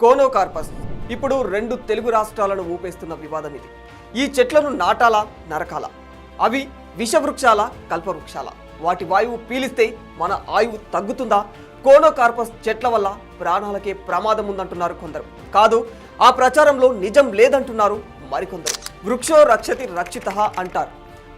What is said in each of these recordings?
Conocarpus ఇప్పుడు రెండు తెలుగు రాష్ట్రాలను ఊపేస్తున్న వివాదం ఇది. ఈ చెట్లను నాటాలా నరకాలా? అవి విషవృక్షాల కల్పవృక్షాల? వాటి వాయువు పీలిస్తే మన ఆయువు తగ్గుతుందా? కోనోకార్పస్ చెట్ల వల్ల ప్రాణాలకే ప్రమాదం ఉందంటున్నారు కొందరు. కాదు, ఆ ప్రచారంలో నిజం లేదంటున్నారు మరికొందరు. వృక్షో రక్షతి రక్షితః అంటారు.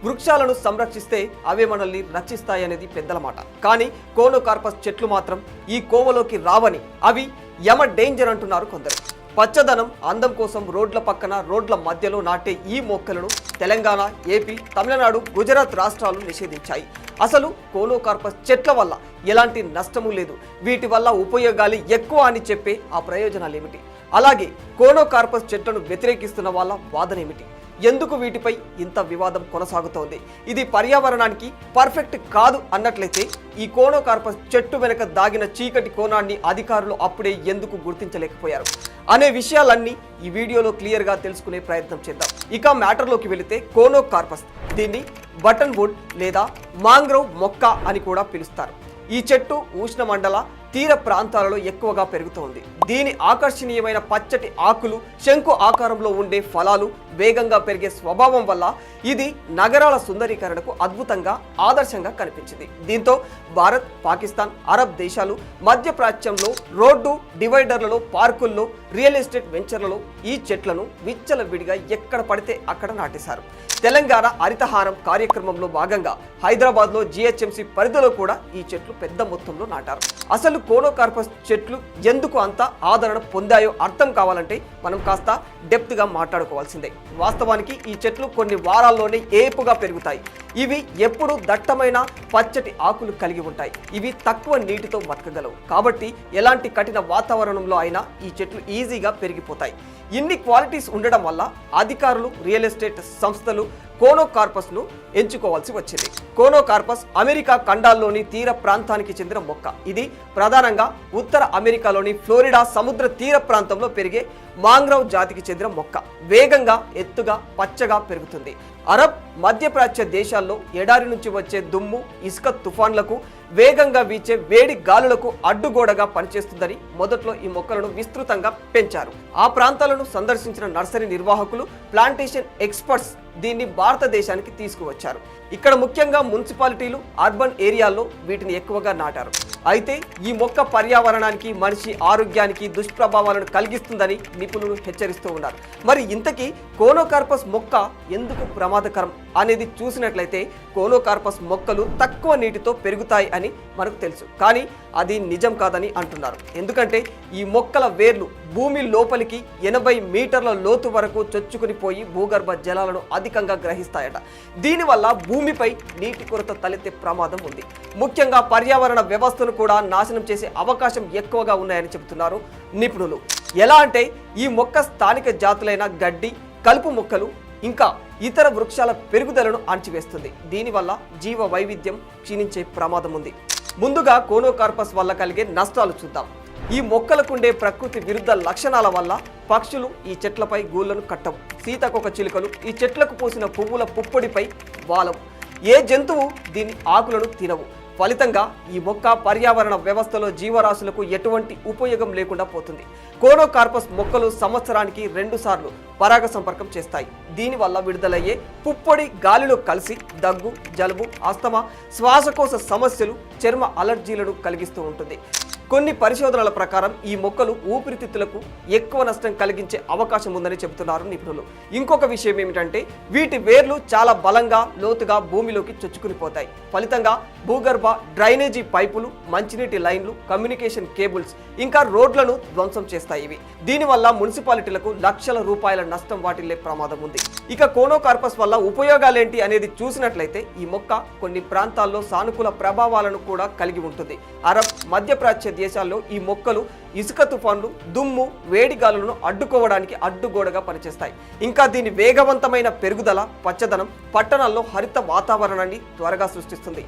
వృక్షాలను సంరక్షిస్తే అవే మనల్ని రక్షిస్తాయనేది పెద్దల మాట. కానీ కోనోకార్పస్ చెట్లు మాత్రం ఈ కోవలోకి రావని, అవి యమ డేంజర్ అంటున్నారు కొందరు. పచ్చదనం, అందం కోసం రోడ్ల పక్కన, రోడ్ల మధ్యలో నాటే ఈ మొక్కలను తెలంగాణ, ఏపీ, తమిళనాడు, గుజరాత్ రాష్ట్రాలు నిషేధించాయి. అసలు కోనోకార్పస్ చెట్ల వల్ల ఎలాంటి నష్టము లేదు, వీటి వల్ల ఉపయోగాలు ఎక్కువ అని చెప్పే ఆ ప్రయోజనాలు ఏమిటి? అలాగే కోనోకార్పస్ చెట్లను వ్యతిరేకిస్తున్న వాళ్ళ వాదన ఏమిటి? ఎందుకు వీటిపై ఇంత వివాదం కొనసాగుతోంది? ఇది పర్యావరణానికి పర్ఫెక్ట్ కాదు అన్నట్లయితే ఈ కోనోకార్పస్ చెట్టు వెనుక దాగిన చీకటి కోణాన్ని అధికారులు అప్పుడే ఎందుకు గుర్తించలేకపోయారు అనే విషయాలన్నీ ఈ వీడియోలో క్లియర్గా తెలుసుకునే ప్రయత్నం చేద్దాం. ఇక మ్యాటర్లోకి వెళితే, కోనోకార్పస్, దీన్ని బటన్ వుడ్ లేదా మాంగ్రోవ్ మొక్క అని కూడా పిలుస్తారు. ఈ చెట్టు ఉష్ణమండల తీర ప్రాంతాలలో ఎక్కువగా పెరుగుతోంది. దీని ఆకర్షణీయమైన పచ్చటి ఆకులు, శంకు ఆకారంలో ఉండే ఫలాలు, వేగంగా పెరిగే స్వభావం వల్ల ఇది నగరాల సుందరీకరణకు అద్భుతంగా ఆదర్శంగా కనిపించింది. దీంతో భారత్, పాకిస్తాన్, అరబ్ దేశాలు మధ్యప్రాచ్యంలో రోడ్డు డివైడర్లలో, పార్కుల్లో, రియల్ ఎస్టేట్ వెంచర్లలో ఈ చెట్లను విచ్చలవిడిగా ఎక్కడ పడితే అక్కడ నాటేశారు. తెలంగాణ హరితహారం కార్యక్రమంలో భాగంగా హైదరాబాద్లో జిహెచ్ఎంసీ పరిధిలో కూడా ఈ చెట్లు పెద్ద మొత్తంలో నాటారు. అసలు కోనోకార్పస్ చెట్లు ఎందుకు అంత ఆదరణ పొందాయో అర్థం కావాలంటే మనం కాస్త డెప్త్గా మాట్లాడుకోవాల్సిందే. వాస్తవానికి ఈ చెట్లు కొన్ని వారాల్లోనే ఏపుగా పెరుగుతాయి. ఇవి ఎప్పుడు దట్టమైన పచ్చటి ఆకులు కలిగి ఉంటాయి. ఇవి తక్కువ నీటితో బతకగలవు. కాబట్టి ఎలాంటి కఠిన వాతావరణంలో అయినా ఈ చెట్లు ఈజీగా పెరిగిపోతాయి. ఇన్ని క్వాలిటీస్ ఉండడం వల్ల అధికారులు, రియల్ ఎస్టేట్ సంస్థలు కోనోకార్పస్ను ఎంచుకోవాల్సి వచ్చింది. కోనోకార్పస్ అమెరికా ఖండాల్లోని తీర ప్రాంతానికి చెందిన మొక్క. ఇది ప్రధానంగా ఉత్తర అమెరికాలోని ఫ్లోరిడా సముద్ర తీర ప్రాంతంలో పెరిగే మాంగ్రోవ్ జాతికి చెందిన మొక్క. వేగంగా, ఎత్తుగా, పచ్చగా పెరుగుతుంది. అరబ్, మధ్యప్రాచ్య దేశాల్లో ఎడారి నుంచి వచ్చే దుమ్ము, ఇసుక తుఫాన్లకు, వేగంగా వీచే వేడి గాలులకు అడ్డుగోడగా పనిచేస్తుందని మొదట్లో ఈ మొక్కలను విస్తృతంగా పెంచారు. ఆ ప్రాంతాలను సందర్శించిన నర్సరీ నిర్వాహకులు, ప్లాంటేషన్ ఎక్స్పర్ట్స్ దీన్ని భారతదేశానికి తీసుకువచ్చారు. ఇక్కడ ముఖ్యంగా మున్సిపాలిటీలు, అర్బన్ ఏరియాల్లో వీటిని ఎక్కువగా నాటారు. అయితే ఈ మొక్క పర్యావరణానికి, మనిషి ఆరోగ్యానికి దుష్ప్రభావాలను కలిగిస్తుందని నిపుణులు హెచ్చరిస్తూ ఉన్నారు. మరి ఇంతకీ కోనోకార్పస్ మొక్క ఎందుకు ప్రమాదకరం అనేది చూసినట్లయితే, కోనోకార్పస్ మొక్కలు తక్కువ నీటితో పెరుగుతాయి అని మనకు తెలుసు. కానీ అది నిజం కాదని అంటున్నారు. ఎందుకంటే ఈ మొక్కల వేర్లు భూమి లోపలికి 80 మీటర్ల లోతు వరకు చొచ్చుకుని పోయి భూగర్భ జలాలను అధికంగా గ్రహిస్తాయట. దీనివల్ల భూమిపై నీటి కొరత తలెత్తే ప్రమాదం ఉంది. ముఖ్యంగా పర్యావరణ వ్యవస్థను కూడా నాశనం చేసే అవకాశం ఎక్కువగా ఉన్నాయని చెబుతున్నారు నిపుణులు. ఎలా అంటే, ఈ మొక్క స్థానిక జాతులైన గడ్డి, కలుపు మొక్కలు, ఇంకా ఇతర వృక్షాల పెరుగుదలను అణచివేస్తుంది. దీనివల్ల జీవ వైవిధ్యం క్షీణించే ప్రమాదం ఉంది. ముందుగా కోనోకార్పస్ వల్ల కలిగే నష్టాలు చూద్దాం. ఈ మొక్కలకుండే ప్రకృతి విరుద్ధ లక్షణాల వల్ల పక్షులు ఈ చెట్లపై గూళ్లను కట్టవు. సీతాకోక చిలుకలు ఈ చెట్లకు పూసిన పువ్వుల పుప్పొడిపై వాలవు. ఏ జంతువు దీని ఆకులను తినవు. ఫలితంగా ఈ మొక్క పర్యావరణ వ్యవస్థలో జీవరాశులకు ఎటువంటి ఉపయోగం లేకుండా పోతుంది. కోనోకార్పస్ మొక్కలు సంవత్సరానికి 2 సార్లు పరాగ సంపర్కం చేస్తాయి. దీనివల్ల విడుదలయ్యే పుప్పొడి గాలిలో కలిసి దగ్గు, జలుబు, ఆస్తమా, శ్వాసకోశ సమస్యలు, చర్మ అలర్జీలను కలిగిస్తూ ఉంటుంది. కొన్ని పరిశోధనల ప్రకారం ఈ మొక్కలు ఊపిరితిత్తులకు ఎక్కువ నష్టం కలిగించే అవకాశం ఉందని చెబుతున్నారు నిపుణులు. ఇంకొక విషయం ఏమిటంటే, వీటి వేర్లు చాలా బలంగా, లోతుగా భూమిలోకి చొచ్చుకునిపోతాయి. ఫలితంగా భూగర్భ డ్రైనేజీ పైపులు, మంచినీటి లైన్లు, కమ్యూనికేషన్ కేబుల్స్, ఇంకా రోడ్లను ధ్వంసం చేస్తాయి. ఇవి దీనివల్ల మున్సిపాలిటీలకు లక్షల రూపాయల నష్టం వాటిల్లే ప్రమాదం ఉంది. ఇక కోనోకార్పస్ వల్ల ఉపయోగాలేంటి అనేది చూసినట్లయితే, ఈ మొక్క కొన్ని ప్రాంతాల్లో సానుకూల ప్రభావాలను కూడా కలిగి ఉంటుంది. అరబ్, మధ్యప్రాచ్య దేశాల్లో ఈ మొక్కలు ఇసుక తుఫాన్లు, దుమ్ము, వేడి గాలులను అడ్డుకోవడానికి అడ్డుగోడగా పనిచేస్తాయి. ఇంకా దీని వేగవంతమైన పెరుగుదల, పచ్చదనం పట్టణాల్లో హరిత వాతావరణాన్ని త్వరగా సృష్టిస్తుంది.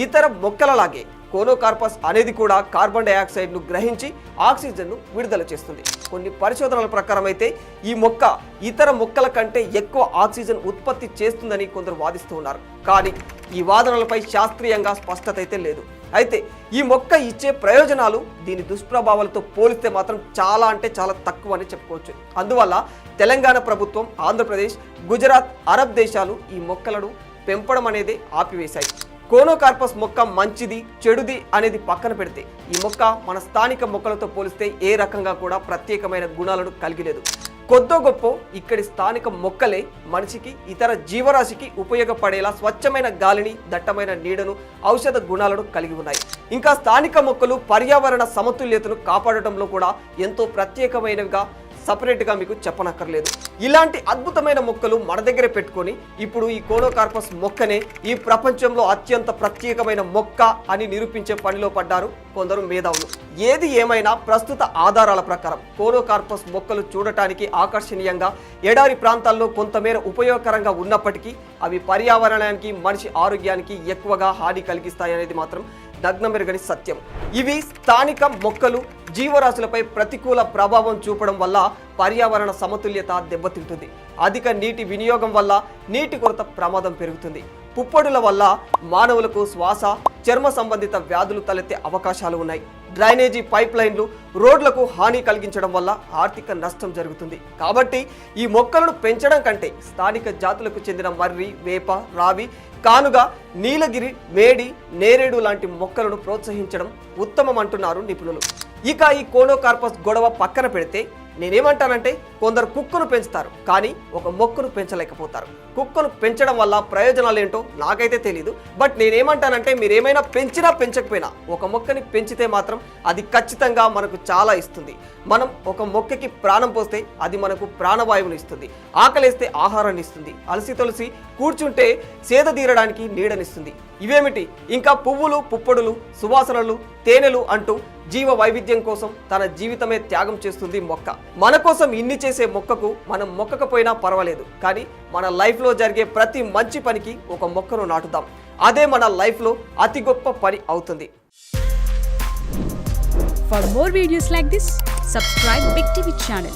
ఇతర మొక్కలలాగే కోనోకార్పస్ అనేది కూడా కార్బన్ డైఆక్సైడ్ను గ్రహించి ఆక్సిజన్ను విడుదల చేస్తుంది. కొన్ని పరిశోధనల ప్రకారం అయితే ఈ మొక్క ఇతర మొక్కల కంటే ఎక్కువ ఆక్సిజన్ ఉత్పత్తి చేస్తుందని కొందరు వాదిస్తూ ఉన్నారు. కానీ ఈ వాదనలపై శాస్త్రీయంగా స్పష్టత అయితే లేదు. అయితే ఈ మొక్క ఇచ్చే ప్రయోజనాలు దీని దుష్ప్రభావాలతో పోలిస్తే మాత్రం చాలా అంటే చాలా తక్కువ అని చెప్పుకోవచ్చు. అందువల్ల తెలంగాణ ప్రభుత్వం, ఆంధ్రప్రదేశ్, గుజరాత్, అరబ్ దేశాలు ఈ మొక్కలను పెంపడం అనేది ఆపివేశాయి. కోనోకార్పస్ మొక్క మంచిది చెడుది అనేది పక్కన పెడితే ఈ మొక్క మన స్థానిక మొక్కలతో పోలిస్తే ఏ రకంగా కూడా ప్రత్యేకమైన గుణాలను కలిగి లేదు. కొద్దో గొప్ప ఇక్కడి స్థానిక మొక్కలే మనిషికి, ఇతర జీవరాశికి ఉపయోగపడేలా స్వచ్ఛమైన గాలిని, దట్టమైన నీడను, ఔషధ గుణాలను కలిగి ఉన్నాయి. ఇంకా స్థానిక మొక్కలు పర్యావరణ సమతుల్యతను కాపాడటంలో కూడా ఎంతో ప్రత్యేకమైనవిగా సపరేట్గా మీకు చెప్పనక్కర్లేదు. ఇలాంటి అద్భుతమైన మొక్కలు మన దగ్గర పెట్టుకొని ఇప్పుడు ఈ కోనోకార్పస్ మొక్కనే ఈ ప్రపంచంలో అత్యంత ప్రత్యేకమైన మొక్క అని నిరూపించే పనిలో పడ్డారు కొందరు మేధావులు. ఏది ఏమైనా ప్రస్తుత ఆధారాల ప్రకారం కోనోకార్పస్ మొక్కలు చూడటానికి ఆకర్షణీయంగా, ఎడారి ప్రాంతాల్లో కొంతమేర ఉపయోగకరంగా ఉన్నప్పటికీ అవి పర్యావరణానికి, మనిషి ఆరోగ్యానికి ఎక్కువగా హాని కలిగిస్తాయనేది మాత్రం నగ్నమెరుగని సత్యం. ఇవి స్థానిక మొక్కలు జీవరాశులపై ప్రతికూల ప్రభావం చూపడం వల్ల పర్యావరణ సమతుల్యత దెబ్బతింటుంది. అధిక నీటి వినియోగం వల్ల నీటి కొరత ప్రమాదం పెరుగుతుంది. పుప్పొడుల వల్ల మానవులకు శ్వాస, చర్మ సంబంధిత వ్యాధులు తలెత్తే అవకాశాలు ఉన్నాయి. డ్రైనేజీ పైప్ లైన్లు, రోడ్లకు హాని కలిగించడం వల్ల ఆర్థిక నష్టం జరుగుతుంది. కాబట్టి ఈ మొక్కలను పెంచడం కంటే స్థానిక జాతులకు చెందిన మర్రి, వేప, రావి, కానుగ, నీలగిరి, మేడి, నేరేడు లాంటి మొక్కలను ప్రోత్సహించడం ఉత్తమం అంటున్నారు నిపుణులు. ఇక ఈ కోనోకార్పస్ గొడవ పక్కన పెడితే నేనేమంటానంటే, కొందరు కుక్కను పెంచుతారు కానీ ఒక మొక్కను పెంచలేకపోతారు. కుక్కను పెంచడం వల్ల ప్రయోజనాలు ఏంటో నాకైతే తెలీదు. బట్ నేనేమంటానంటే, మీరేమైనా పెంచినా పెంచకపోయినా ఒక మొక్కని పెంచితే మాత్రం అది ఖచ్చితంగా మనకు చాలా ఇస్తుంది. మనం ఒక మొక్కకి ప్రాణం పోస్తే అది మనకు ప్రాణవాయువుని ఇస్తుంది, ఆకలేస్తే ఆహారాన్ని ఇస్తుంది, అలసి తొలసి కూర్చుంటే సేద తీరడానికి నీడనిస్తుంది. ఇవేమిటి, ఇంకా పువ్వులు, పుప్పొడులు, సువాసనలు, తేనెలు అంటూ జీవ వైవిధ్యం కోసం తన జీవితమే త్యాగం చేస్తుంది మొక్క. మన కోసం ఇన్ని చేసే మొక్కకు మనం మొక్కకపోయినా పర్వాలేదు, కానీ మన లైఫ్లో జరిగే ప్రతి మంచి పనికి ఒక మొక్కను నాటుదాం. అదే మన లైఫ్లో అతి గొప్ప పని అవుతుంది. For more videos like this, subscribe Big TV channel.